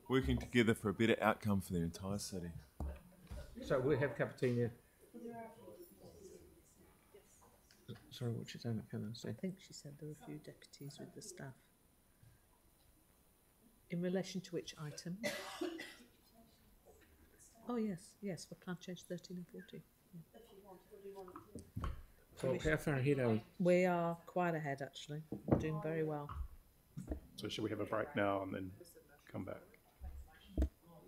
working together for a better outcome for the entire city. So we'll have a cup of tea now. Sorry, what she's saying, I can't understand. I think she said there were a few deputies with the staff. In relation to which item? Oh yes, for plan change 13 and 14. So how far ahead are we? We are quite ahead actually, we're doing very well. So should we have a break now and then come back?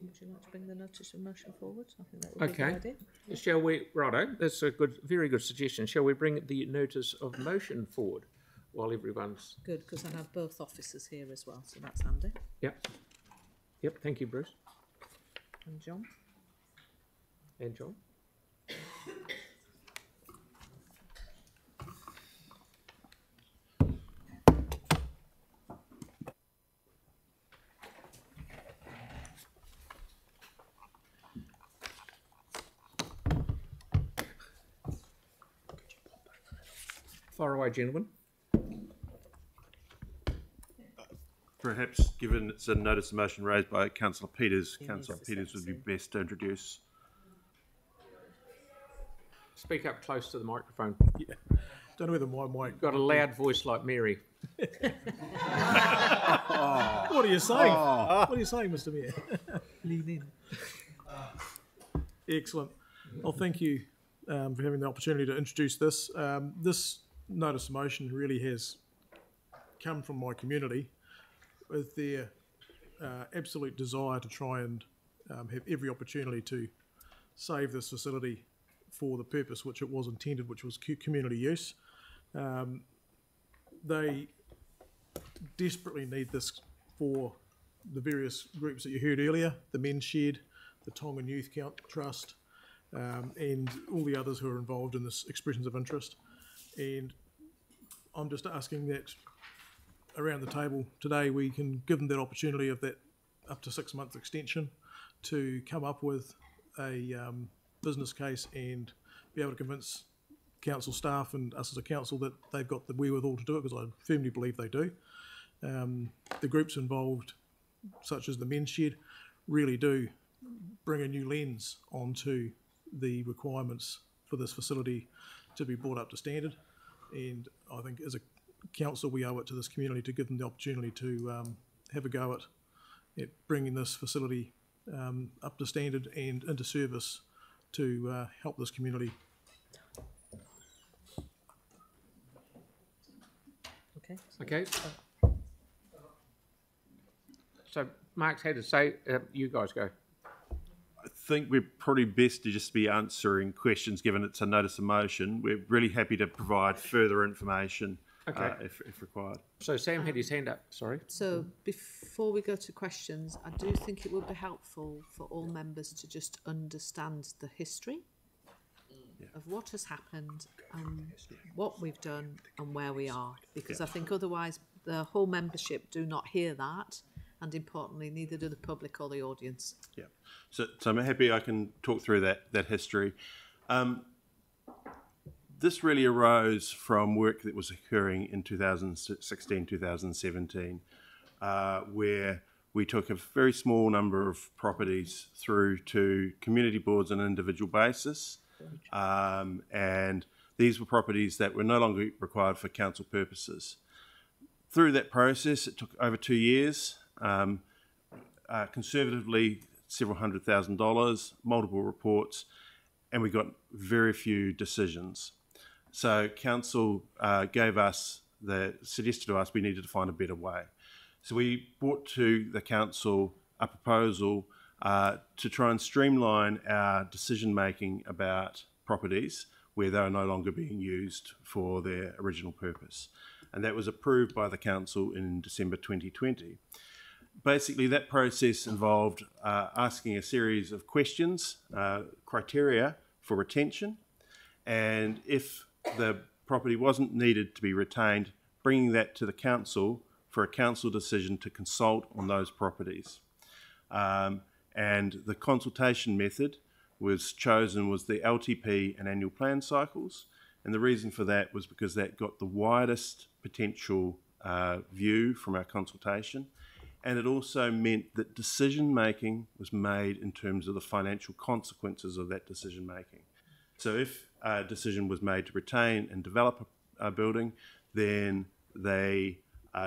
Would you like to bring the notice of motion forward? I think that would be a good idea. Shall we, righto, that's a very good suggestion. Shall we bring the notice of motion forward while everyone's... Good, because I have both officers here as well, so that's handy. Yep, thank you, Bruce. And John? And John? Far away, gentlemen. Perhaps, given it's a notice of motion raised by Councillor Peters, Councillor Peters would be best to introduce. Speak up close to the microphone. Yeah. Don't know whether my mic... Got a loud voice like Mary. What are you saying? What are you saying, Mr. Mayor? Lean in. Excellent. Well, thank you for having the opportunity to introduce this. This notice of motion really has come from my community with their absolute desire to try and have every opportunity to save this facility for the purpose which it was intended, which was community use. They desperately need this for the various groups that you heard earlier, the Men's Shed, the Tongan Youth Trust, and all the others who are involved in this expressions of interest. And I'm just asking that around the table today we can give them that opportunity of that up to 6 month extension to come up with a business case and be able to convince council staff and us as a council that they've got the wherewithal to do it, because I firmly believe they do. The groups involved, such as the Men's Shed, really do bring a new lens onto the requirements for this facility to be brought up to standard, and I think as a council we owe it to this community to give them the opportunity to have a go at bringing this facility up to standard and into service to help this community. Okay. So Mark's had to say, you guys go. I think we're probably best to just be answering questions given it's a notice of motion. We're really happy to provide further information if required. So Sam had his hand up, sorry. So before we go to questions, I do think it would be helpful for all members to just understand the history of what has happened and what we've done and where we are, because I think otherwise the whole membership do not hear that, and importantly neither do the public or the audience. Yeah, so I'm happy I can talk through that history. This really arose from work that was occurring in 2016, 2017, where we took a very small number of properties through to community boards on an individual basis. And these were properties that were no longer required for council purposes. Through that process, it took over 2 years, conservatively several $100,000, multiple reports, and we got very few decisions. So council suggested to us we needed to find a better way. So we brought to the council a proposal to try and streamline our decision making about properties where they are no longer being used for their original purpose. And that was approved by the council in December 2020. Basically, that process involved asking a series of questions, criteria for retention, and if the property wasn't needed to be retained, bringing that to the council for a council decision to consult on those properties. And the consultation method was chosen was the LTP and annual plan cycles. And the reason for that was because that got the widest potential view from our consultation and it also meant that decision making was made in terms of the financial consequences of that decision making. So if a decision was made to retain and develop a building, then a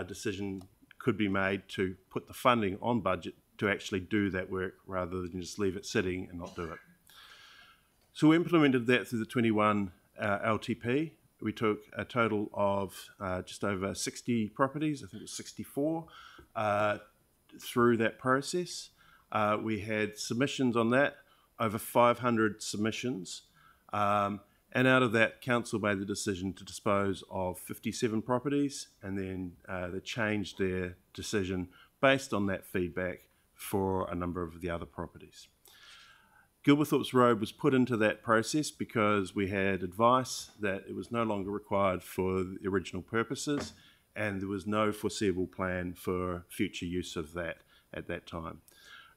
decision could be made to put the funding on budget to actually do that work rather than just leave it sitting and not do it. So we implemented that through the 21 LTP. We took a total of just over 60 properties, I think it was 64, through that process. We had submissions on that, over 500 submissions. And out of that, council made the decision to dispose of 57 properties, and then they changed their decision based on that feedback for a number of the other properties. Gilberthorpe's Road was put into that process because we had advice that it was no longer required for the original purposes, and there was no foreseeable plan for future use of that at that time.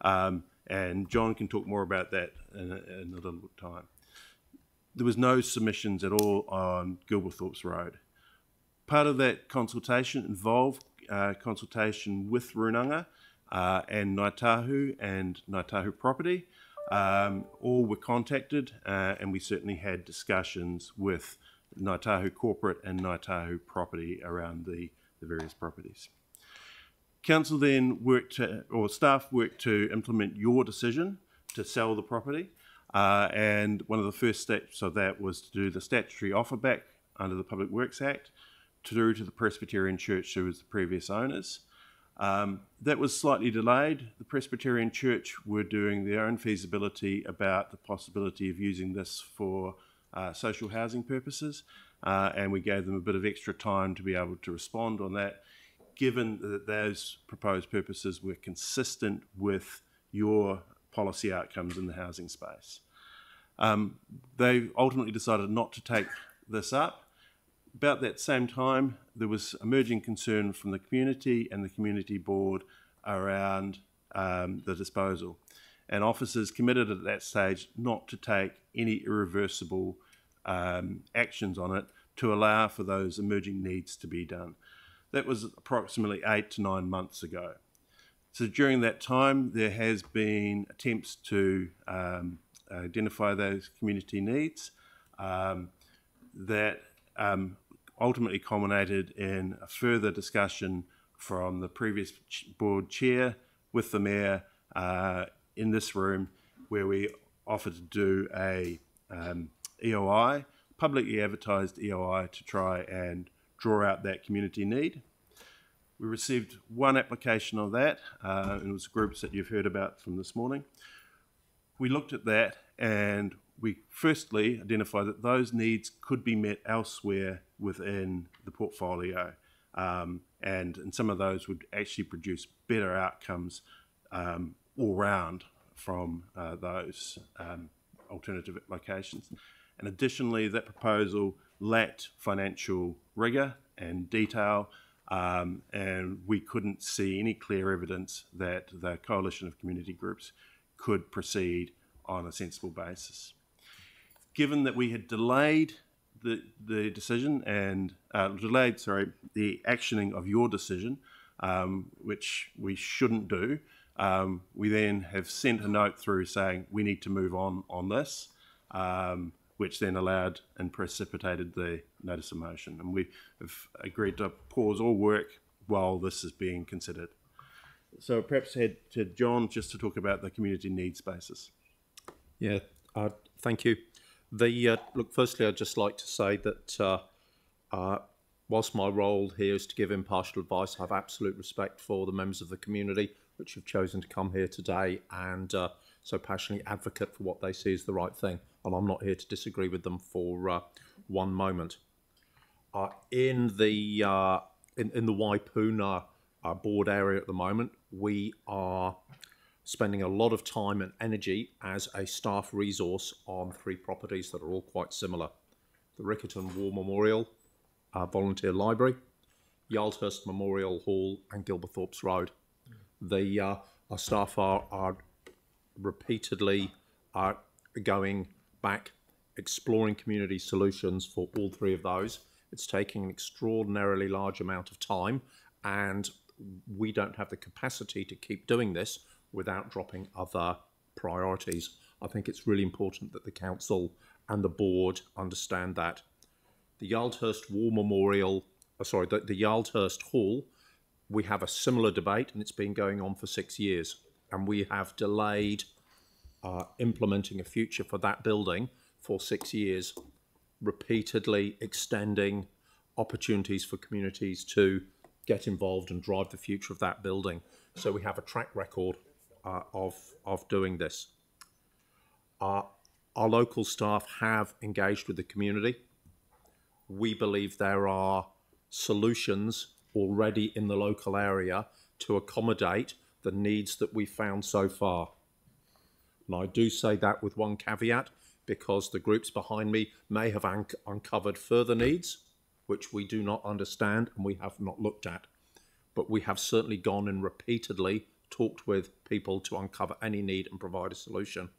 And John can talk more about that in a little time. There was no submissions at all on Gilberthorpe's Road. Part of that consultation involved consultation with Runanga and Ngāi Tahu Property. All were contacted, and we certainly had discussions with Ngāi Tahu Corporate and Ngāi Tahu Property around the various properties. Council then staff worked to implement your decision to sell the property. And one of the first steps of that was to do the statutory offer back under the Public Works Act through to the Presbyterian Church, who was the previous owners. That was slightly delayed. The Presbyterian Church were doing their own feasibility about the possibility of using this for social housing purposes, and we gave them a bit of extra time to be able to respond on that, given that those proposed purposes were consistent with your policy outcomes in the housing space. They ultimately decided not to take this up. About that same time, there was emerging concern from the community and the community board around the disposal. And officers committed at that stage not to take any irreversible actions on it to allow for those emerging needs to be done. That was approximately 8 to 9 months ago. So during that time, there has been attempts to identify those community needs that ultimately culminated in a further discussion from the previous board chair with the mayor in this room, where we offered to do a EOI, publicly advertised EOI, to try and draw out that community need. We received one application of that, and it was groups that you've heard about from this morning. We looked at that, and we firstly identified that those needs could be met elsewhere within the portfolio, and some of those would actually produce better outcomes all round from those alternative locations. And additionally, that proposal lacked financial rigour and detail, and we couldn't see any clear evidence that the coalition of community groups could proceed on a sensible basis. Given that we had delayed the decision and the actioning of your decision, which we shouldn't do, we then have sent a note through saying we need to move on this, which then allowed and precipitated the notice of motion. And we have agreed to pause all work while this is being considered. So perhaps head to John just to talk about the community needs basis. Yeah, thank you. Look, firstly, I'd just like to say that whilst my role here is to give impartial advice, I have absolute respect for the members of the community which have chosen to come here today and so passionately advocate for what they see as the right thing. And I'm not here to disagree with them for one moment. In the Waipuna board area at the moment, we are spending a lot of time and energy as a staff resource on 3 properties that are all quite similar. The Rickerton War Memorial Volunteer Library, Yaldhurst Memorial Hall and Gilberthorpe's Road. Our staff are repeatedly going back, exploring community solutions for all 3 of those. It's taking an extraordinarily large amount of time, and we don't have the capacity to keep doing this without dropping other priorities. I think it's really important that the council and the board understand that. The Yaldhurst War Memorial, the Yaldhurst Hall, we have a similar debate, and it's been going on for 6 years, and we have delayed implementing a future for that building for 6 years, repeatedly extending opportunities for communities to get involved and drive the future of that building. So we have a track record of doing this. Our local staff have engaged with the community. We believe there are solutions already in the local area to accommodate the needs that we've found so far. And I do say that with one caveat, because the groups behind me may have uncovered further needs, which we do not understand and we have not looked at. But we have certainly gone and repeatedly talked with people to uncover any need and provide a solution.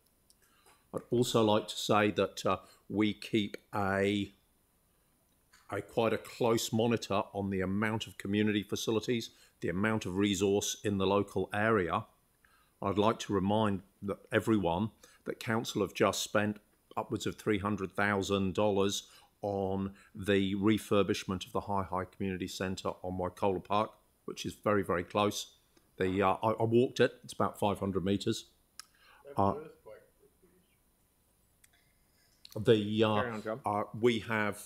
I'd also like to say that we keep quite a close monitor on the amount of community facilities, the amount of resource in the local area. I'd like to remind everyone that council have just spent upwards of $300,000 on the refurbishment of the High Community Centre on Waikola Park, which is very, very close. I walked it, it's about 500 metres. We have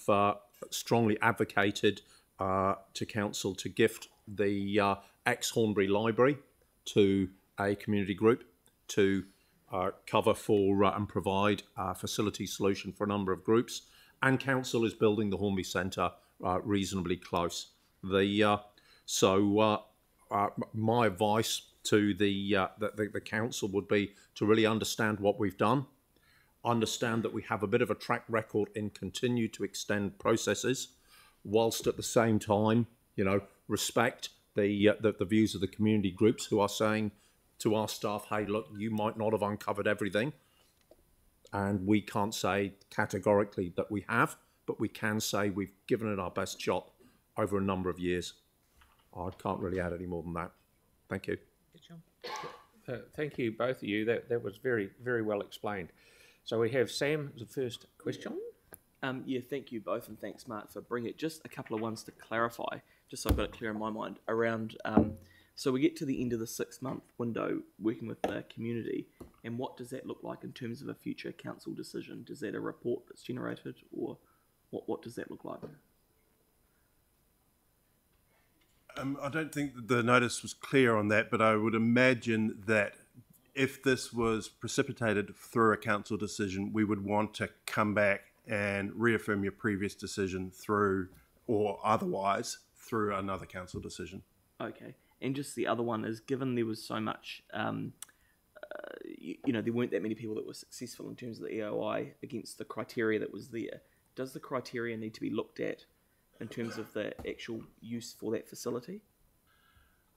strongly advocated to council to gift the ex-Hornbury Library to a community group to cover for and provide a facility solution for a number of groups, and council is building the Hornbury Centre reasonably close. My advice to the council would be to really understand what we've done, understand that we have a bit of a track record and continue to extend processes, whilst at the same time, respect the views of the community groups who are saying to our staff, hey, look, you might not have uncovered everything, and we can't say categorically that we have, but we can say we've given it our best shot over a number of years. I can't really add any more than that. Thank you. Thank you, both of you. That was very, very well explained. So we have Sam as the first question. Yeah, thank you both, and thanks, Mark, for bringing it. Just a couple of ones to clarify, just so I've got it clear in my mind, around, so we get to the end of the 6-month window working with the community, and what does that look like in terms of a future council decision? Is that a report that's generated, or what does that look like? I don't think that the notice was clear on that, but I would imagine that if this was precipitated through a council decision, we would want to come back and reaffirm your previous decision through, or otherwise, through another council decision. Okay. And just the other one is, given there was so much, there weren't that many people that were successful in terms of the EOI against the criteria that was there, does the criteria need to be looked at in terms of the actual use for that facility?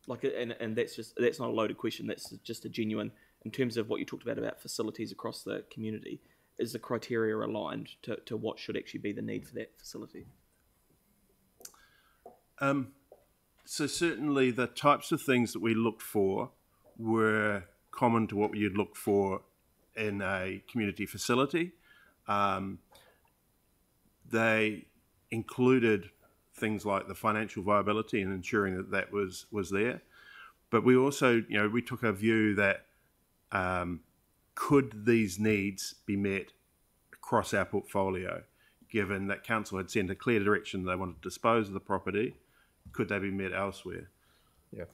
And that's not a loaded question, that's just a genuine, in terms of what you talked about facilities across the community, is the criteria aligned to what should actually be the need for that facility? So certainly the types of things that we looked for were common to what you'd look for in a community facility. They included things like the financial viability and ensuring that was there. But we also, we took a view that could these needs be met across our portfolio, given that council had sent a clear direction they wanted to dispose of the property, could they be met elsewhere? Yeah,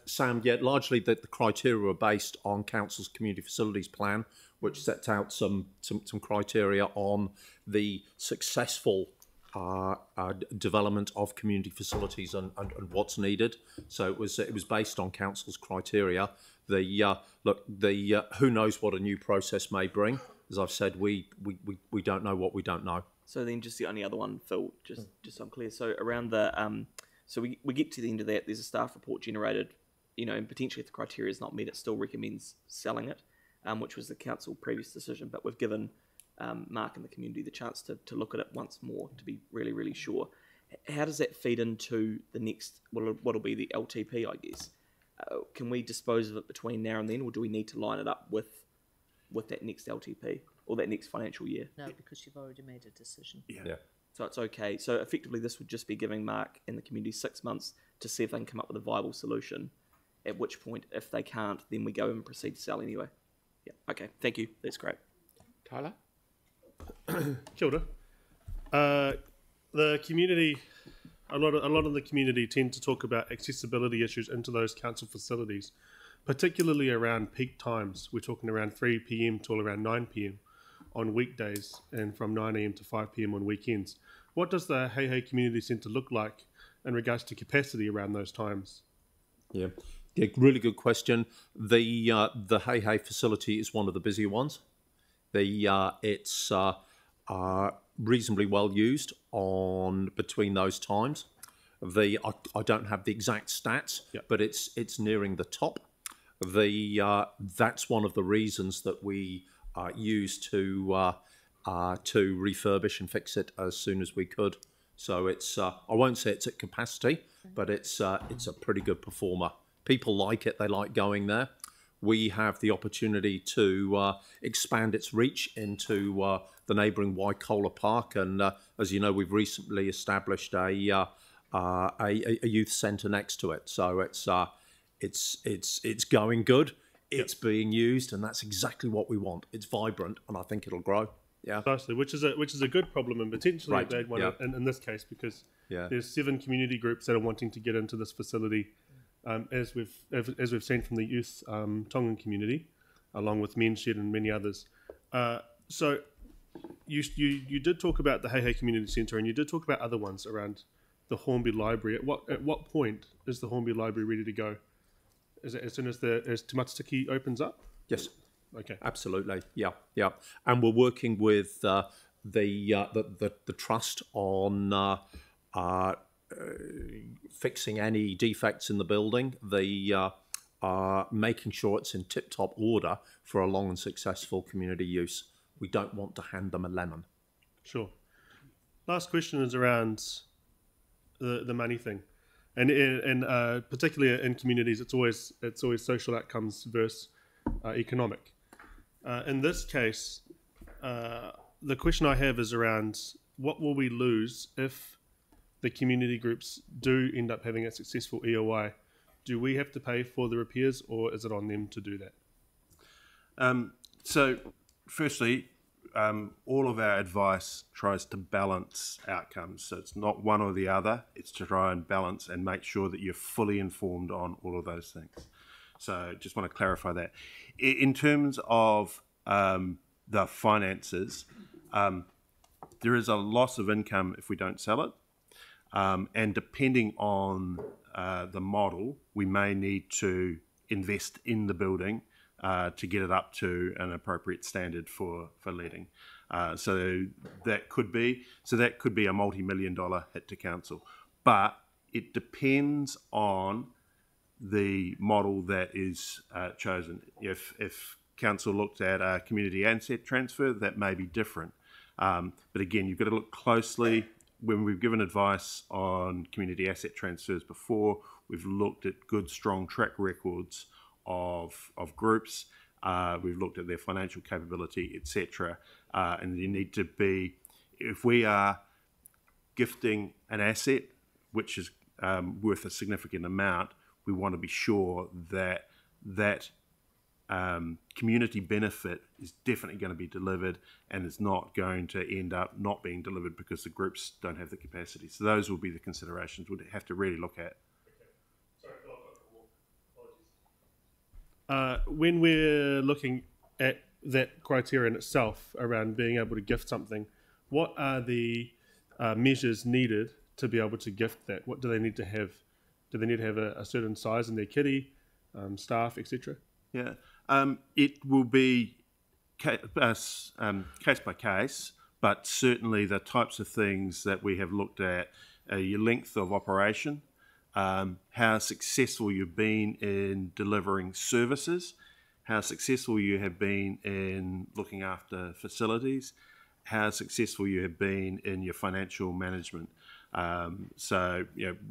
Sam, largely the criteria were based on council's community facilities plan, which sets out some criteria on the successful development of community facilities and what's needed. So it was based on council's criteria. Who knows what a new process may bring? As I've said, we don't know what we don't know. So then, just the only other one, Phil, just so I'm clear. So around the so we get to the end of that. There's a staff report generated, and potentially if the criteria is not met, it still recommends selling it, which was the council previous decision. But we've given Mark and the community the chance to look at it once more to be really, really sure. how does that feed into the next, what'll be the LTP, I guess? Can we dispose of it between now and then, or do we need to line it up with that next LTP or that next financial year? No, because you've already made a decision. Yeah. So it's okay. So effectively, this would just be giving Mark and the community 6 months to see if they can come up with a viable solution. At which point, if they can't, then we go and proceed to sell anyway. Yeah. Okay. Thank you. That's great. Tyler? Kia ora. The community, a lot of the community tend to talk about accessibility issues into those council facilities, particularly around peak times. We're talking around 3 p.m. till around 9 p.m. on weekdays and from 9 a.m. to 5 p.m. on weekends. What does the Hei Community Centre look like in regards to capacity around those times? Yeah, really good question. The Hei facility is one of the busier ones. It's reasonably well used on between those times. I don't have the exact stats, but it's nearing the top. That's one of the reasons that we use to refurbish and fix it as soon as we could. So it's I won't say it's at capacity, but it's a pretty good performer. People like it; they like going there. We have the opportunity to expand its reach into the neighbouring Waikola Park, and as you know, we've recently established a youth centre next to it. So it's going good. It's being used, and that's exactly what we want. It's vibrant, and I think it'll grow. Yeah, precisely. Which is a good problem, and potentially Right, a bad one yeah. in this case, because Yeah. there's 7 community groups that are wanting to get into this facility, as we've seen from the youth Tongan community, along with Men's Shed and many others. So you did talk about the Hei Community Centre, and you did talk about other ones around the Hornby Library. At what point is the Hornby Library ready to go? Is it as soon as Te Matatiki opens up? Yes. Okay. Absolutely, yeah, and we're working with the trust on fixing any defects in the building. Making sure it's in tip-top order for a long and successful community use. We don't want to hand them a lemon. Sure. Last question is around the money thing, and particularly in communities, it's always social outcomes versus economic. In this case, the question I have is around what will we lose if the community groups do end up having a successful EOI? Do we have to pay for the repairs, or is it on them to do that? So, firstly, all of our advice tries to balance outcomes. So it's not one or the other. It's to try and balance and make sure that you're fully informed on all of those things. So just want to clarify that. In terms of the finances, there is a loss of income if we don't sell it. And depending on the model, we may need to invest in the building to get it up to an appropriate standard for letting. So that could be a multi-million-dollar hit to council. But it depends on the model that is chosen. If council looked at a community asset transfer, that may be different. But again, you've got to look closely. When we've given advice on community asset transfers before, we've looked at good, strong track records of groups. We've looked at their financial capability, etc. And you need to be, if we are gifting an asset which is worth a significant amount, we want to be sure that that community benefit is definitely going to be delivered and is not going to end up not being delivered because the groups don't have the capacity. So those will be the considerations we'd have to really look at. When we're looking at that criterion itself around being able to gift something, what are the measures needed to be able to gift that? What do they need to have? Do they need to have a certain size in their kitty, staff, etc.? Yeah, it will be case by case, but certainly the types of things that we have looked at are your length of operation, how successful you've been in delivering services, how successful you have been in looking after facilities, how successful you have been in your financial management. So,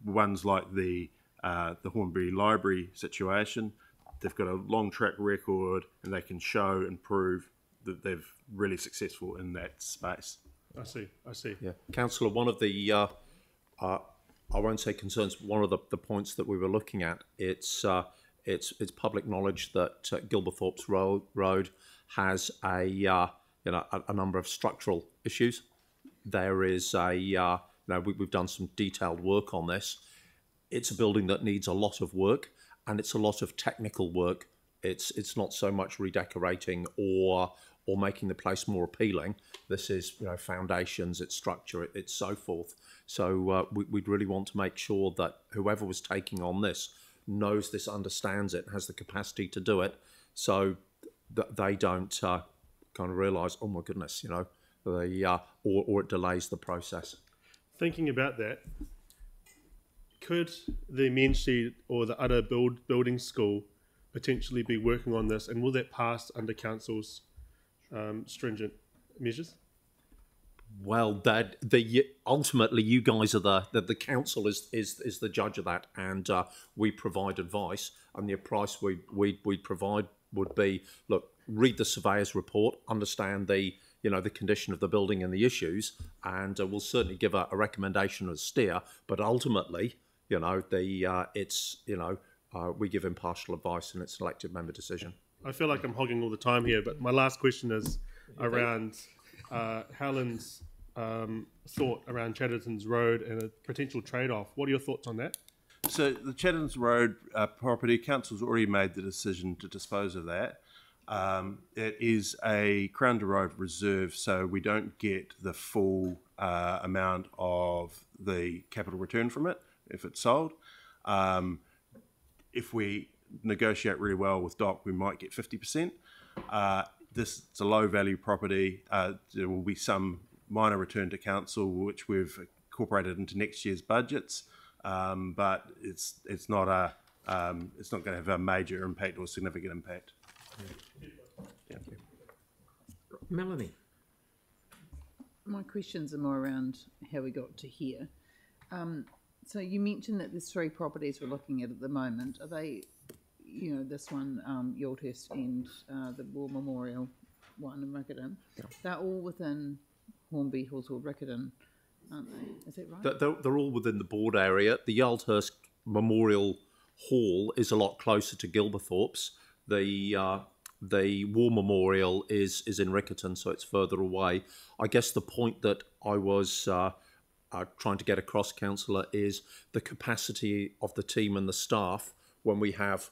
ones like the Hornbury Library situation, they've got a long track record and they can show and prove that they're really successful in that space. I see. Yeah, Councillor, one of the, I won't say concerns, but one of the points that we were looking at, it's public knowledge that Gilberthorpe's Road has a number of structural issues. There is we've done some detailed work on this. It's a building that needs a lot of work, and it's a lot of technical work. It's not so much redecorating or making the place more appealing. This is foundations, its structure, it's so forth. So we'd really want to make sure that whoever was taking on this knows this, understands it, has the capacity to do it, so that they don't kind of realise, oh my goodness, or it delays the process. Thinking about that, could the men's shed or the other building school potentially be working on this, and will that pass under council's stringent measures? Well, ultimately you guys are the council is the judge of that, and we provide advice, and the advice we'd provide would be, look, read the surveyor's report, understand the condition of the building and the issues, and we'll certainly give a recommendation or a steer, but ultimately we give impartial advice and it's an elected member decision. I feel like I'm hogging all the time here, but my last question is around Helen's thought around Chatterton's Road and a potential trade-off. What are your thoughts on that? So the Chatterton's Road property, council's already made the decision to dispose of that. It is a Crown to Road reserve, so we don't get the full amount of the capital return from it if it's sold. If we negotiate really well with DOC, we might get 50%. It's a low value property. There will be some minor return to council, which we've incorporated into next year's budgets, but it's not going to have a major impact or significant impact. Yeah. Melanie. My questions are more around how we got to here. So you mentioned that there's 3 properties we're looking at the moment. Are they, this one, Yaldhurst, and the War Memorial one in Riccarton? Yeah. They're all within Hornby, Horswood, Riccarton, aren't they? Is that right? They're all within the board area. The Yaldhurst Memorial Hall is a lot closer to Gilberthorpe's. The War Memorial is in Riccarton, so it's further away. I guess the point that I was trying to get across, councillor, is the capacity of the team and the staff when we have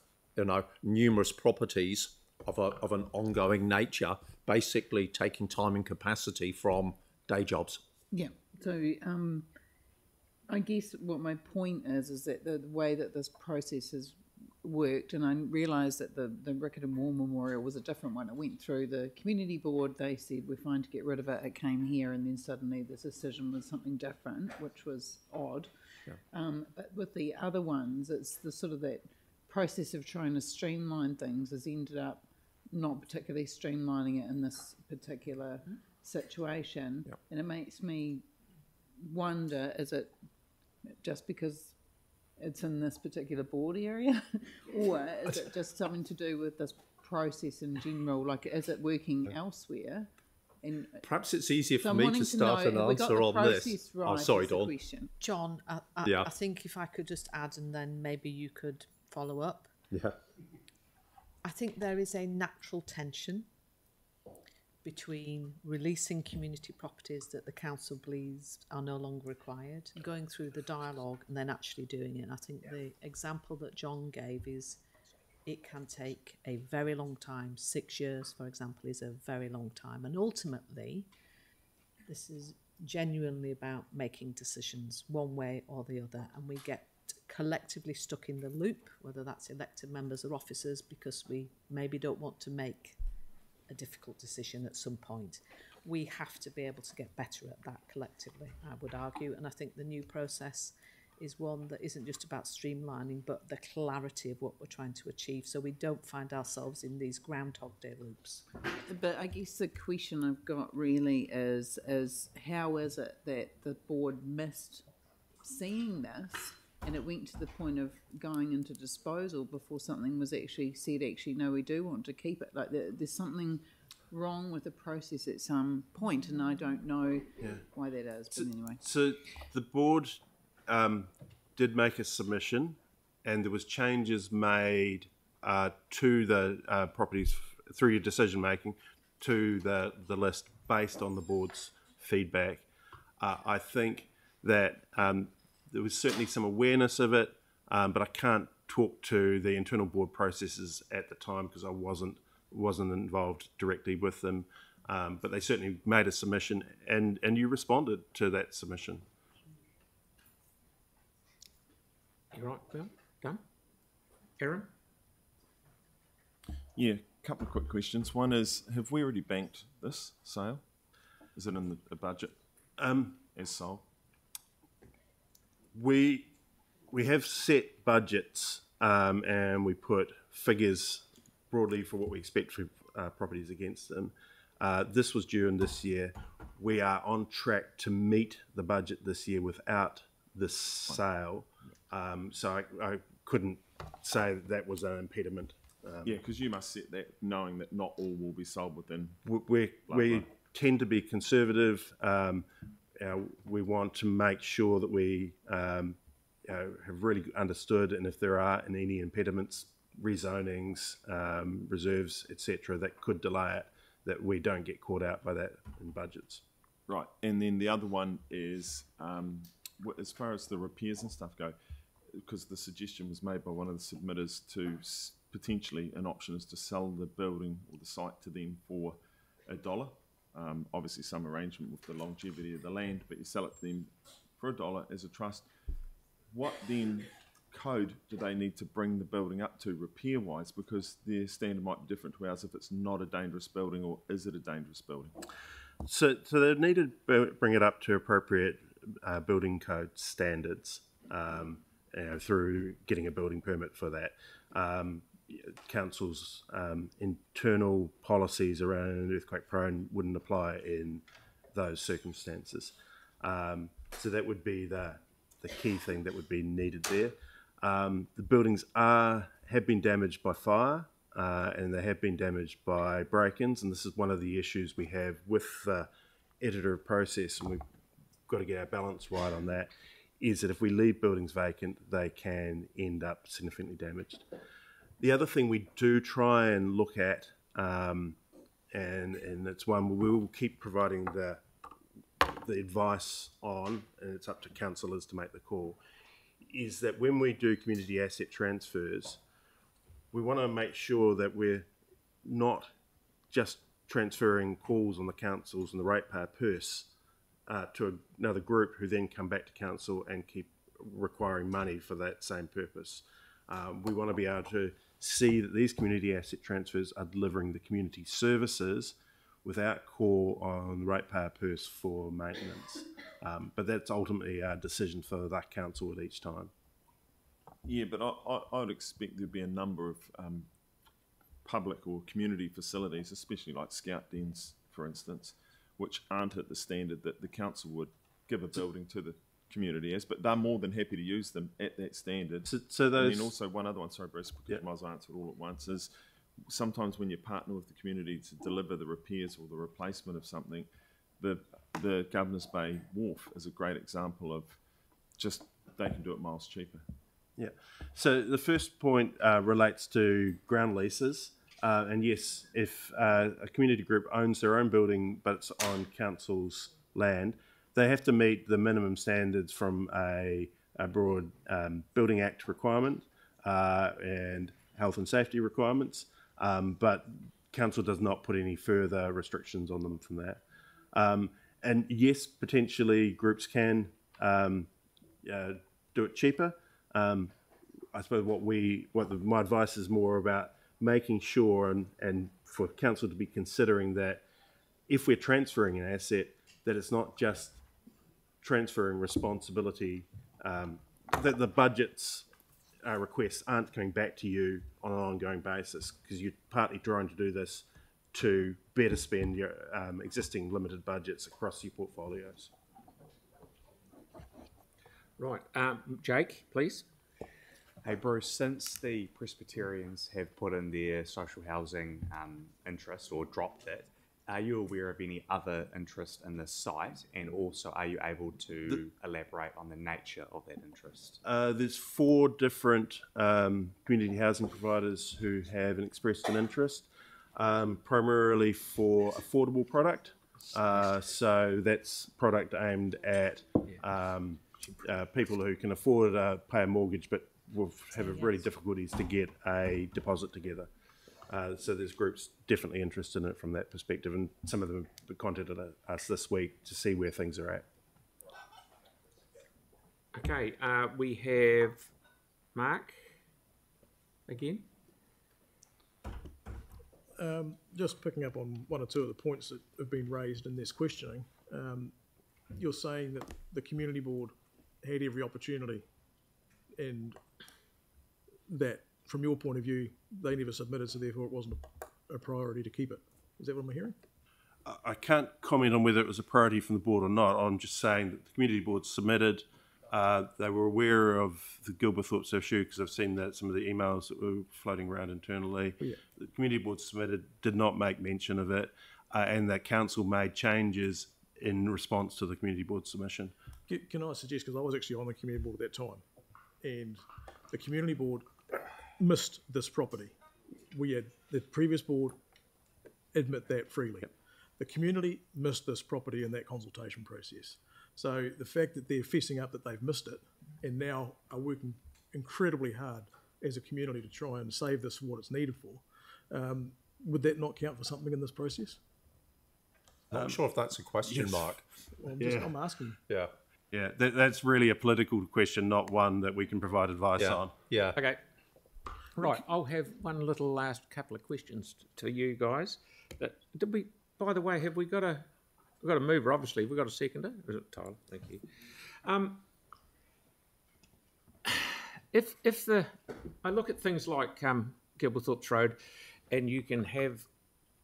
numerous properties of an ongoing nature, basically taking time and capacity from day jobs. Yeah. So I guess what my point is that the way that this process has worked, and I realised that the Riccarton War Memorial was a different one. It went through the community board, they said we're fine to get rid of it, it came here, and then suddenly the decision was something different, which was odd. Yeah. But with the other ones, it's the sort of that process of trying to streamline things has ended up not particularly streamlining it in this particular situation. Yeah. And it makes me wonder, is it just because it's in this particular board area, or is it just something to do with this process in general? Like, is it working elsewhere? And perhaps it's easier for me to start an answer on this. Right, oh, sorry, Dawn. John, I think if I could just add, and then maybe you could follow up. Yeah. I think there is a natural tension between releasing community properties that the council believes are no longer required, going through the dialogue and then actually doing it. And I think the example that John gave is it can take a very long time. 6 years, for example, is a very long time. And ultimately, this is genuinely about making decisions one way or the other. And we get collectively stuck in the loop, whether that's elected members or officers, because we maybe don't want to make a difficult decision at some point. We have to be able to get better at that collectively, I would argue. And I think the new process is one that isn't just about streamlining, but the clarity of what we're trying to achieve, so we don't find ourselves in these Groundhog Day loops. But I guess the question I've got really is how is it that the board missed seeing this, and it went to the point of going into disposal before something was actually said, actually, no, we do want to keep it. Like there's something wrong with the process at some point, and I don't know why that is. But anyway. So the board did make a submission, and there was changes made to the properties through your decision making to the list based on the board's feedback. I think that there was certainly some awareness of it, but I can't talk to the internal board processes at the time because I wasn't involved directly with them. But they certainly made a submission, and you responded to that submission. You right, Bill? Done? Aaron? Yeah, a couple of quick questions. One is, have we already banked this sale? Is it in the budget as sold? We have set budgets, and we put figures broadly for what we expect for properties against them. This was due in this year. We are on track to meet the budget this year without this sale. So I couldn't say that was an impediment. Yeah, because you must set that knowing that not all will be sold within. We tend to be conservative. We want to make sure that we have really understood, and if there are any impediments, rezonings, reserves, etc., that could delay it, that we don't get caught out by that in budgets. Right, and then the other one is, as far as the repairs and stuff go, because the suggestion was made by one of the submitters to potentially an option is to sell the building or the site to them for $1. Obviously some arrangement with the longevity of the land, but you sell it to them for $1 as a trust. What then code do they need to bring the building up to repair-wise? Because their standard might be different to ours if it's not a dangerous building, or is it a dangerous building? So they need to bring it up to appropriate building code standards through getting a building permit for that. Council's internal policies around earthquake prone wouldn't apply in those circumstances. So that would be the key thing that would be needed there. The buildings have been damaged by fire, and they have been damaged by break-ins, and this is one of the issues we have with the iterative process, and we've got to get our balance right on that, is that if we leave buildings vacant, they can end up significantly damaged. The other thing we do try and look at, and it's one we will keep providing the advice on, and it's up to councillors to make the call, is that when we do community asset transfers, we want to make sure that we're not just transferring calls on the councils and the ratepayer purse to another group who then come back to council and keep requiring money for that same purpose. We want to be able to see that these community asset transfers are delivering the community services without call on the ratepayer purse for maintenance. But that's ultimately our decision for that council at each time. Yeah, but I would expect there'd be a number of public or community facilities, especially like scout dens, for instance, which aren't at the standard that the council would give a building to the community as, but they're more than happy to use them at that standard. So those... And then also one other one, sorry Bruce, because I might as well answer it all at once, is sometimes when you partner with the community to deliver the repairs or the replacement of something, the Governor's Bay Wharf is a great example of just they can do it miles cheaper. Yeah. So the first point relates to ground leases. And yes, if a community group owns their own building but it's on council's land, they have to meet the minimum standards from a broad Building Act requirement and health and safety requirements, but council does not put any further restrictions on them from that. And yes, potentially groups can do it cheaper. I suppose my advice is more about making sure and for council to be considering that if we're transferring an asset, that it's not just transferring responsibility, that the budget's requests aren't coming back to you on an ongoing basis, because you're partly trying to do this to better spend your existing limited budgets across your portfolios. Right. Jake, please. Hey Bruce, since the Presbyterians have put in their social housing interest or dropped it, are you aware of any other interest in this site, and also are you able to elaborate on the nature of that interest? There's 4 different community housing providers who have expressed an interest, primarily for affordable product. So that's product aimed at people who can afford to pay a mortgage but will have really difficulties to get a deposit together. So there's groups definitely interested in it from that perspective, and some of them have contacted us this week to see where things are at. Okay, we have Mark again. Just picking up on one or two of the points that have been raised in this questioning, you're saying that the community board had every opportunity, and that from your point of view they never submitted, so therefore it wasn't a priority to keep it. Is that what I'm hearing? I can't comment on whether it was a priority from the board or not. I'm just saying that the community board submitted. They were aware of the Gilberthorpe's issue because I've seen that some of the emails that were floating around internally. Yeah. The community board submitted, did not make mention of it, and that council made changes in response to the community board submission. Can I suggest, because I was actually on the community board at that time, and the community board missed this property. We had the previous board admit that freely. Yep. The community missed this property in that consultation process. So the fact that they're fessing up that they've missed it and now are working incredibly hard as a community to try and save this for what it's needed for, would that not count for something in this process? Not sure if that's a question, yes. Mark. Well, I'm asking. Yeah. Yeah, that's really a political question, not one that we can provide advice on. Yeah. Okay. Right, I'll have one little last couple of questions to you guys. Did we? By the way, have we got a? We've got a mover, obviously. We've got a seconder. Is it Tyler? Thank you. If I look at things like Gilberthorpe's Road, and you can have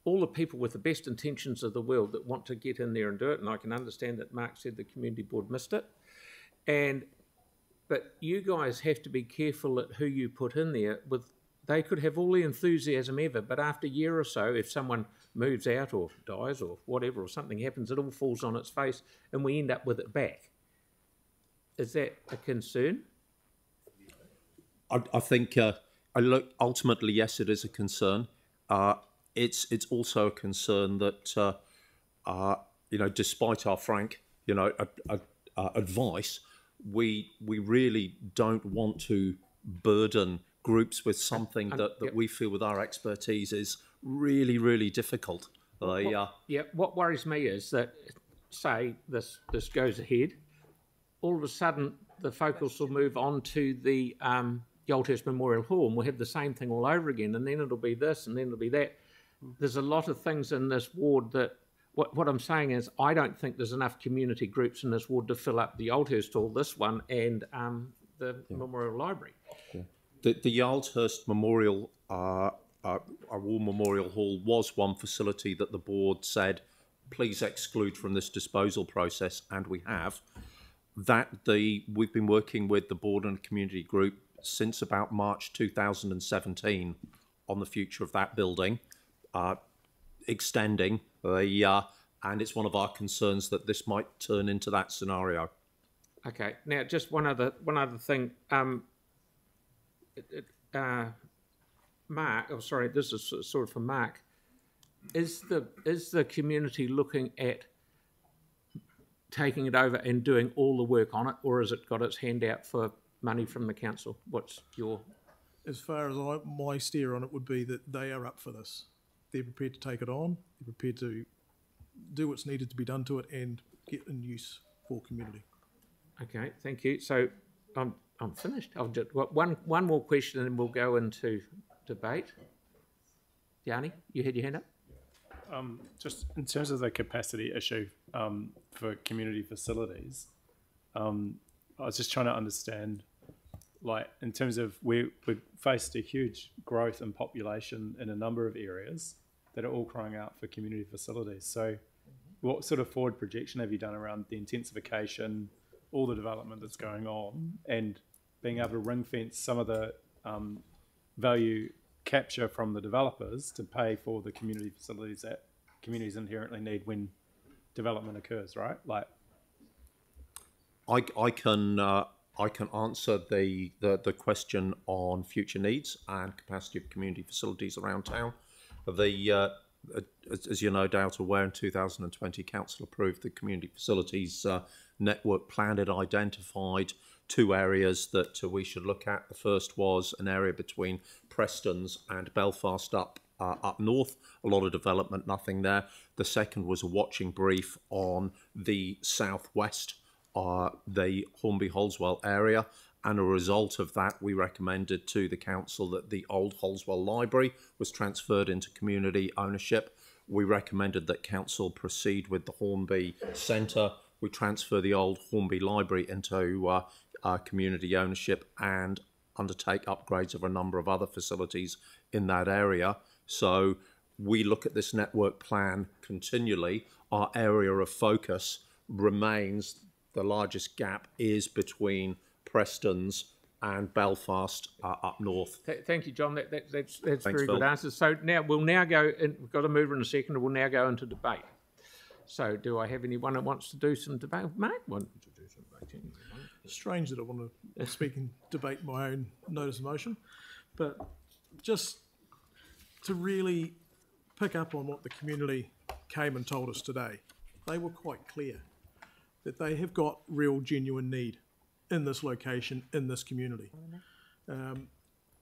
all the people with the best intentions of the world that want to get in there and do it, and I can understand that Mark said the community board missed it, but you guys have to be careful at who you put in there. They could have all the enthusiasm ever, but after a year or so, if someone moves out or dies or whatever, or something happens, it all falls on its face and we end up with it back. Is that a concern? I think ultimately, yes, it is a concern. It's also a concern that, despite our frank, advice, we really don't want to burden groups with something that we feel with our expertise is really, really difficult. What worries me is that, say this goes ahead, all of a sudden the focus will move on to the Oldhurst Memorial Hall, and we'll have the same thing all over again, and then it'll be this, and then it'll be that. There's a lot of things in this ward that, what I'm saying is, I don't think there's enough community groups in this ward to fill up the Oldhurst Hall, this one, and the Memorial Library. Yeah. The Oldhurst Memorial, our War Memorial Hall, was one facility that the board said, please exclude from this disposal process, and we have. We've been working with the board and community group since about March 2017 on the future of that building, extending, and it's one of our concerns that this might turn into that scenario. Okay, now just one other thing. Mark, this is sort of for Mark. Is the community looking at taking it over and doing all the work on it, or has it got its hand out for money from the council? What's your... As far as my steer on it would be that they are up for this. They're prepared to take it on. They're prepared to do what's needed to be done to it and get in use for community. Okay, thank you. So I'm finished. I've just got one more question and then we'll go into debate. Yanni, you had your hand up? Just in terms of the capacity issue for community facilities, I was just trying to understand, like, in terms of we've faced a huge growth in population in a number of areas that are all crying out for community facilities. So what sort of forward projection have you done around the intensification all the development that's going on and being able to ring fence some of the value capture from the developers to pay for the community facilities that communities inherently need when development occurs, right? Like, I can answer the question on future needs and capacity of community facilities around town. As you're no doubt aware, in 2020, Council approved the community facilities network plan. It identified 2 areas that we should look at. The first was an area between Prestons and Belfast up north. A lot of development, nothing there. The second was a watching brief on the southwest, the Hornby-Holswell area. And a result of that, we recommended to the council that the old Holswell Library was transferred into community ownership. We recommended that council proceed with the Hornby Centre. We transfer the old Hornby Library into community ownership and undertake upgrades of a number of other facilities in that area. So we look at this network plan continually. Our area of focus remains, the largest gap is between Prestons and Belfast up north. Thank you, John. That's Thanks, very Phil. good answers. So now we'll go. We've got a mover in a second, and we'll now go into debate. So, do I have anyone that wants to do some debate? Mark wanted to do some debate. Strange that I want to speak and debate my own notice of motion, but just to really pick up on what the community came and told us today, they were quite clear that they have got real, genuine need in this location, in this community.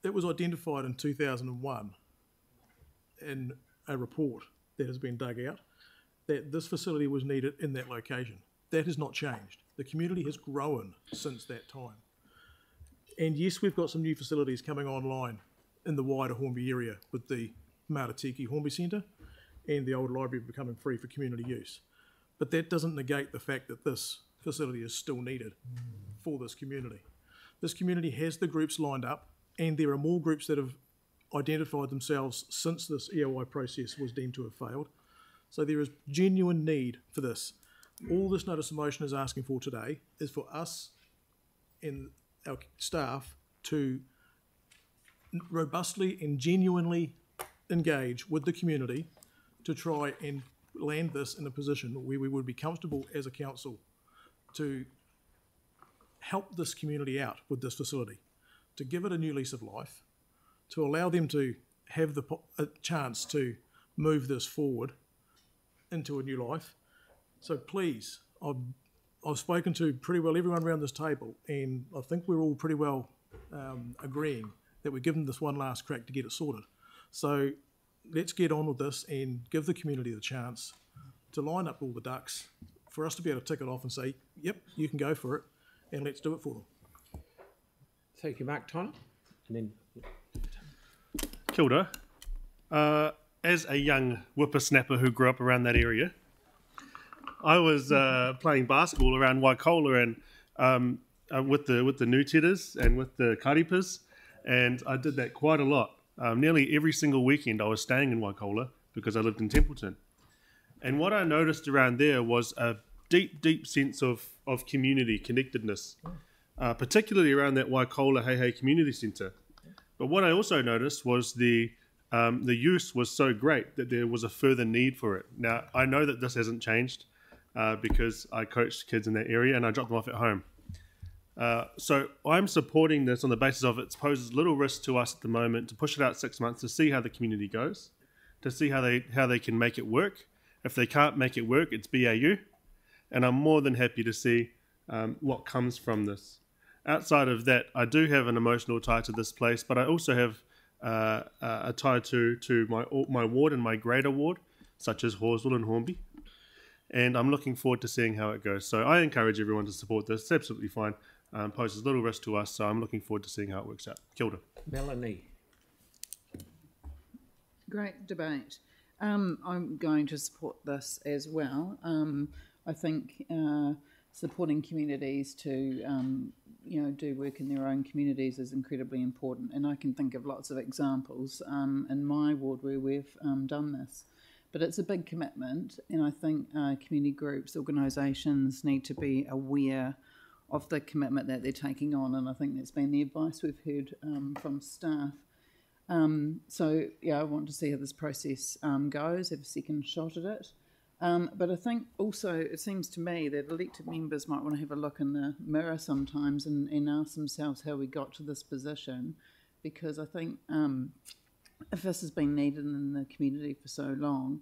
It was identified in 2001 in a report that has been dug out that this facility was needed in that location. That has not changed. The community has grown since that time. And yes, we've got some new facilities coming online in the wider Hornby area with the Maratiki Hornby Centre and the old library becoming free for community use. But that doesn't negate the fact that this facility is still needed for this community. This community has the groups lined up, and there are more groups that have identified themselves since this EOI process was deemed to have failed. So there is genuine need for this. All this notice of motion is asking for today is for us and our staff to robustly and genuinely engage with the community to try and land this in a position where we would be comfortable as a council to help this community out with this facility, to give it a new lease of life, to allow them to have a chance to move this forward into a new life. So please, I've spoken to pretty well everyone around this table, and I think we're all pretty well agreeing that we're giving this one last crack to get it sorted. So let's get on with this and give the community the chance to line up all the ducks for us to be able to tick it off and say, yep, you can go for it, and let's do it for them. Thank you, Mark. Tyler? And then... Kia ora. As a young whippersnapper who grew up around that area, I was playing basketball around Waikola and with the Nutetas and with the Karipas, and I did that quite a lot. Nearly every single weekend I was staying in Waikola because I lived in Templeton. And what I noticed around there was a deep, deep sense of community connectedness, particularly around that Waikola Hei Community Centre. But what I also noticed was the use was so great that there was a further need for it. Now, I know that this hasn't changed because I coached kids in that area and I dropped them off at home. So I'm supporting this on the basis of it poses little risk to us at the moment to push it out 6 months to see how the community goes, to see how they can make it work. If they can't make it work, it's BAU. And I'm more than happy to see what comes from this. Outside of that, I do have an emotional tie to this place, but I also have a tie to my ward and my greater ward, such as Horswell and Hornby. And I'm looking forward to seeing how it goes. So I encourage everyone to support this. It's absolutely fine. Poses little risk to us, so I'm looking forward to seeing how it works out. Kia ora. Melanie. Great debate. I'm going to support this as well. I think supporting communities to do work in their own communities is incredibly important, and I can think of lots of examples in my ward where we've done this. But it's a big commitment, and I think community groups, organisations need to be aware the commitment that they're taking on, and I think that's been the advice we've heard from staff. So yeah, I want to see how this process goes, have a second shot at it. But I think also it seems to me that elected members might want to have a look in the mirror sometimes and ask themselves how we got to this position, because I think if this has been needed in the community for so long,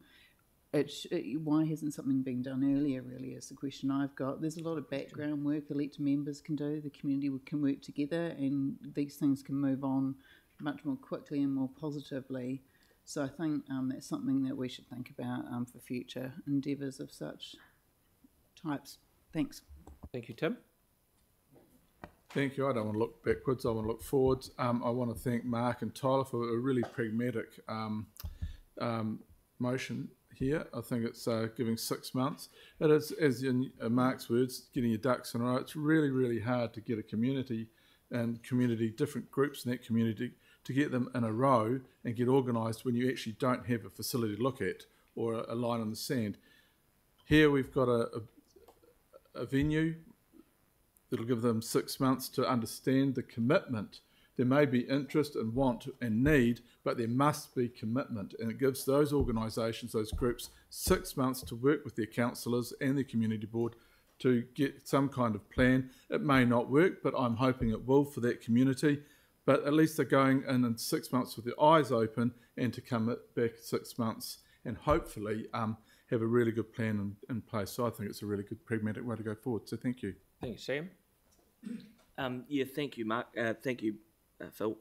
why hasn't something been done earlier, really, is the question I've got. There's a lot of background work elected members can do, the community can work together, and these things can move on much more quickly and more positively. So I think that's something that we should think about for future endeavours of such types. Thanks. Thank you, Tim. Thank you. I don't want to look backwards, I want to look forwards. I want to thank Mark and Tyler for a really pragmatic motion here. I think it's giving 6 months. It is, as in Mark's words, getting your ducks in a row. It's really, really hard to get a community and different groups in that community, to get them in a row and get organised when you actually don't have a facility to look at or a line in the sand. Here we've got a venue that'll give them 6 months to understand the commitment. There may be interest and want and need, but there must be commitment, and it gives those organisations, those groups, 6 months to work with their councillors and their community board to get some kind of plan. It may not work, but I'm hoping it will for that community. But at least they're going in 6 months with their eyes open, and to come back 6 months and hopefully have a really good plan in place. So I think it's a really good pragmatic way to go forward. So thank you. Thank you, Sam. Yeah, thank you, Mark. Thank you, Phil.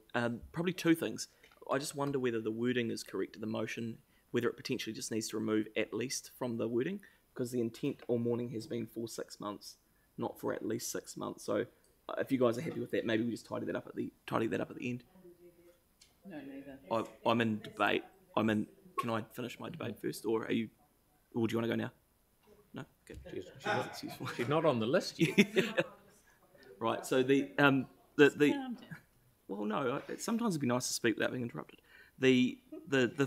Probably two things. I just wonder whether the wording is correct in the motion, whether it potentially just needs to remove "at least" from the wording, because the intent all morning has been for 6 months, not for at least 6 months. So if you guys are happy with that, maybe we just tidy that up at the end. No, neither. I'm in debate. Can I finish my debate first, or do you want to go now? No. Okay. She's not on the list yet. Right. So well, no. Sometimes it'd be nice to speak without being interrupted. The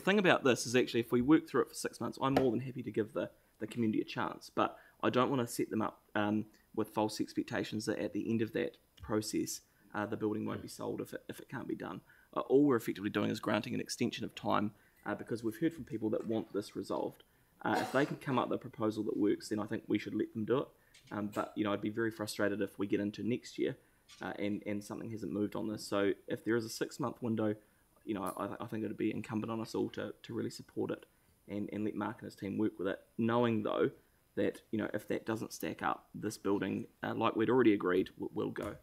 thing about this is actually, if we work through it for 6 months, I'm more than happy to give the community a chance, but I don't want to set them up with false expectations that at the end of that process, the building won't be sold if it can't be done. All we're effectively doing is granting an extension of time because we've heard from people that want this resolved. If they can come up with a proposal that works, then I think we should let them do it. But I'd be very frustrated if we get into next year and something hasn't moved on this. So if there is a 6 month window, I think it'd be incumbent on us all to really support it and let Mark and his team work with it, knowing though that if that doesn't stack up, this building, like we'd already agreed, will go.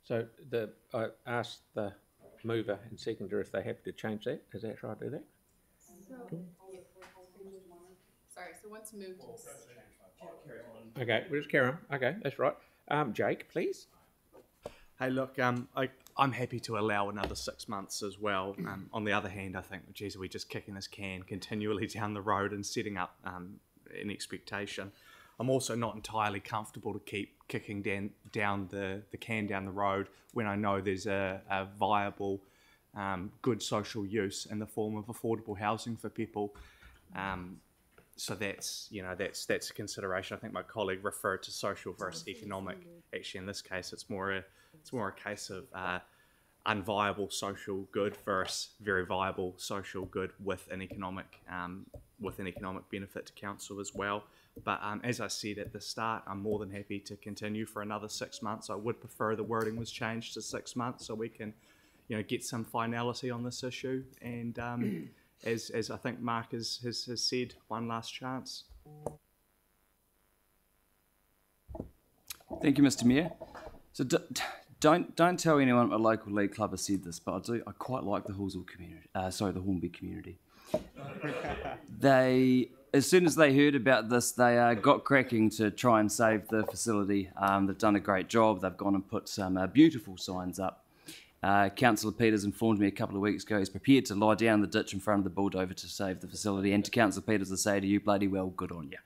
So I asked the mover and seconder if they're happy to change that. Is that right? Do that? Sorry, so once moved. Okay, we'll just carry on. Okay, that's right. Jake, please. Hey, look, I'm happy to allow another 6 months as well. On the other hand, I think, geez, are we just kicking this can continually down the road and setting up an expectation? I'm also not entirely comfortable to keep kicking down the can down the road when I know there's a viable, good social use in the form of affordable housing for people. So that's a consideration. I think my colleague referred to social versus economic. Actually, in this case, it's more a case of unviable social good versus very viable social good with an economic benefit to council as well. But as I said at the start, I'm more than happy to continue for another 6 months. I would prefer the wording was changed to 6 months so we can, get some finality on this issue. And as I think Mark has said, one last chance. Thank you, Mr. Mayor. So don't tell anyone at my local league club has said this, but I quite like the Halswell community. The Hornby community. As soon as they heard about this, they got cracking to try and save the facility. They've done a great job. They've gone and put some beautiful signs up. Councillor Peters informed me a couple of weeks ago he's prepared to lie down the ditch in front of the bulldozer to save the facility. And to Councillor Peters, I say to you, bloody well, good on you.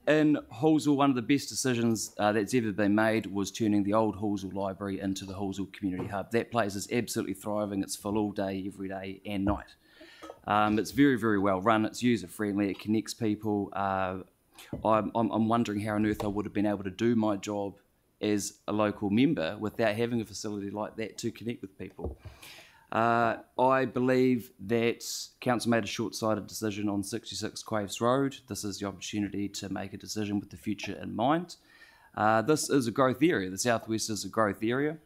In Halswell, one of the best decisions that's ever been made was turning the old Halswell Library into the Halswell Community Hub. That place is absolutely thriving. It's full all day, every day and night. It's very, very well run. It's user-friendly. It connects people. I'm wondering how on earth I would have been able to do my job as a local member without having a facility like that to connect with people. I believe that council made a short-sighted decision on 66 Quaves Road. This is the opportunity to make a decision with the future in mind. This is a growth area. The southwest is a growth area.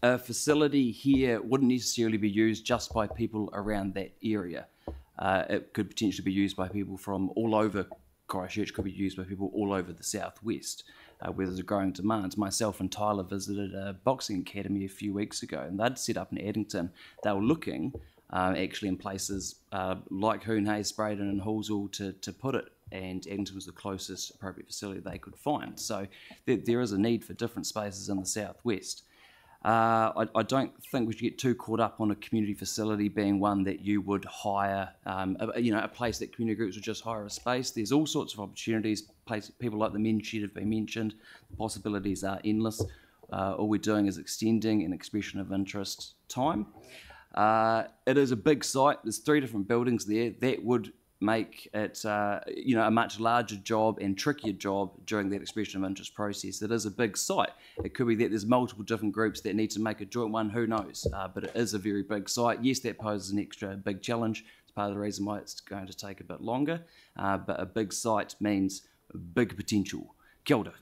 A facility here wouldn't necessarily be used just by people around that area. It could potentially be used by people from all over Christchurch, could be used by people all over the southwest, where there's a growing demand. Myself and Tyler visited a boxing academy a few weeks ago, and they'd set up in Addington. They were looking actually in places like Hoonhay, Spraydon and Halsall to put it, and Addington was the closest appropriate facility they could find. So there is a need for different spaces in the southwest. I don't think we should get too caught up on a community facility being one that you would hire, a place that community groups would just hire a space. There's all sorts of opportunities. People like the men's shed have been mentioned. The possibilities are endless. All we're doing is extending an expression of interest time. It is a big site. There's 3 different buildings there. That would make it a much larger job and trickier job during that expression of interest process. It is a big site. It could be that there's multiple different groups that need to make a joint one, who knows, but it is a very big site. Yes, that poses an extra big challenge. It's part of the reason why it's going to take a bit longer, but a big site means big potential. Kia ora.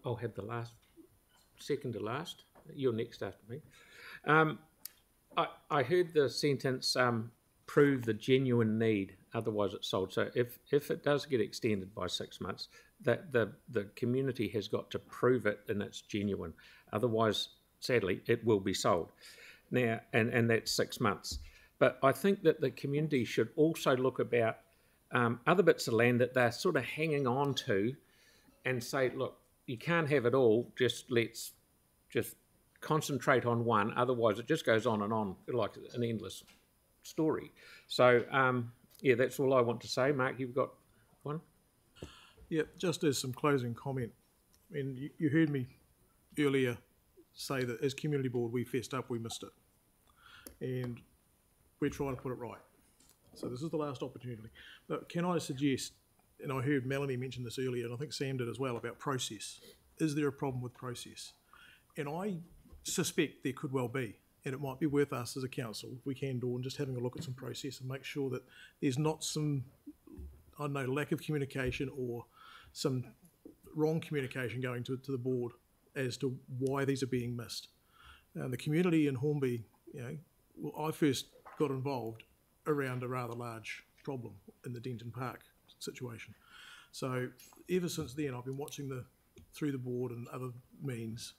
I'll have the second to last. You're next after me. I heard the sentence, prove the genuine need, otherwise it's sold. So if it does get extended by 6 months, that the community has got to prove it and it's genuine. Otherwise, sadly, it will be sold. Now, and that's 6 months. But I think that the community should also look about other bits of land that they're sort of hanging on to and say, look, you can't have it all, let's concentrate on one, otherwise it just goes on and on like an endless story. So, that's all I want to say. Mark, you've got one? Yeah, just as some closing comment. I mean, you heard me earlier say that as community board we fessed up, we missed it. And we're trying to put it right. So this is the last opportunity. But can I suggest, and I heard Melanie mention this earlier, and I think Sam did as well, about process. Is there a problem with process? And I suspect there could well be, and it might be worth us as a council, if we can, Dawn, just having a look at some process and make sure that there's not some, I don't know, lack of communication or some wrong communication going to the board as to why these are being missed. The community in Hornby, I first got involved around a rather large problem in the Denton Park situation. So ever since then, I've been watching through the board and other means,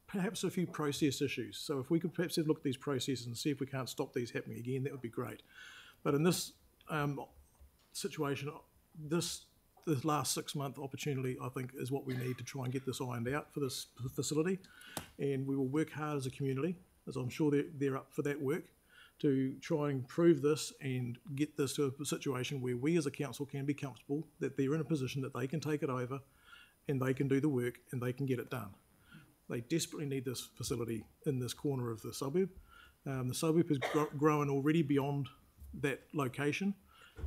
perhaps a few process issues. So if we could perhaps have a look at these processes and see if we can't stop these happening again, that would be great. But in this situation, this last 6 month opportunity, I think, is what we need to try and get this ironed out for this facility. And we will work hard as a community, as I'm sure they're up for that work, to try and prove this and get this to a situation where we as a council can be comfortable that they're in a position that they can take it over and they can do the work and they can get it done. They desperately need this facility in this corner of the suburb. The suburb has grown already beyond that location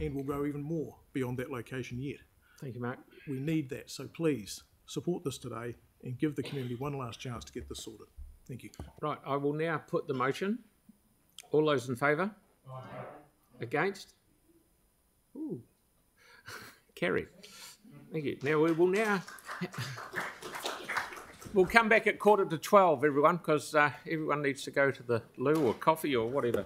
and will grow even more beyond that location yet. Thank you, Mark. We need that, so please support this today and give the community one last chance to get this sorted. Thank you. Right, I will now put the motion. All those in favour? Aye. Against? Ooh. Carried. Thank you. Now we will we'll come back at 11:45, everyone, because everyone needs to go to the loo or coffee or whatever.